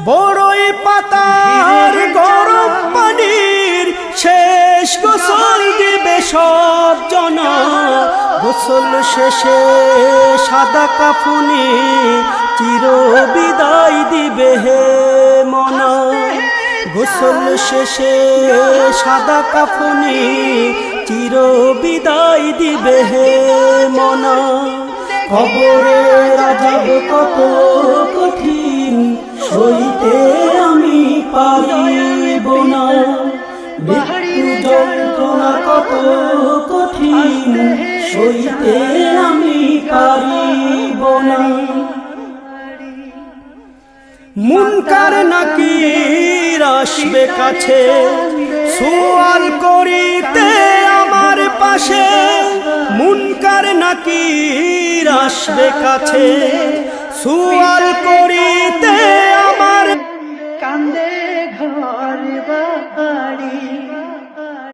বড়ই পাতার গরম পানির শেষ গোসল দিবে সব জনা। গোসল শেষে সাদা কাফনে চির বিদায় দিবে হে মনা। গোসল শেষে সাদা কাফনে চির বিদায় দিবে হে মনা। কবরের আযাব কত কঠিন সইতে আমি পারিব না। মৃত্যু যন্ত্রণা কত কঠিন সইতে আমি পারিব না। মুনকার নাকির আসবে কাছে সওয়াল করিতে আমার পাশে। মুনকার নাকির আসবে কাছে সওয়াল করিতে